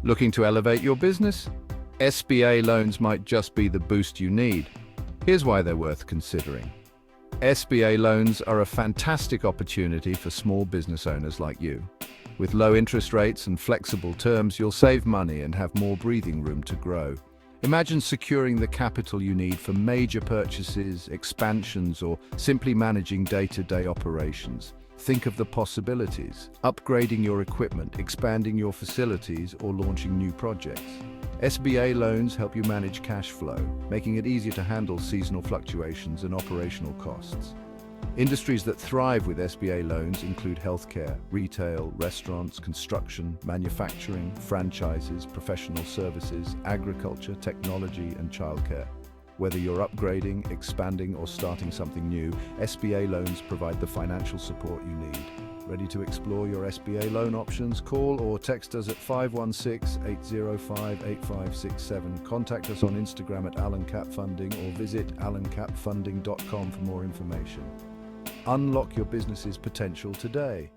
Looking to elevate your business? SBA loans might just be the boost you need. Here's why they're worth considering. SBA loans are a fantastic opportunity for small business owners like you. With low interest rates and flexible terms, you'll save money and have more breathing room to grow. Imagine securing the capital you need for major purchases, expansions, or simply managing day-to-day operations. Think of the possibilities: upgrading your equipment, expanding your facilities, or launching new projects. SBA loans help you manage cash flow, making it easier to handle seasonal fluctuations and operational costs. Industries that thrive with SBA loans include healthcare, retail, restaurants, construction, manufacturing, franchises, professional services, agriculture, technology, and childcare. Whether you're upgrading, expanding, or starting something new, SBA loans provide the financial support you need. Ready to explore your SBA loan options? Call or text us at 516-805-8567. Contact us on Instagram at AlanCapFunding or visit alancapfunding.com for more information. Unlock your business's potential today.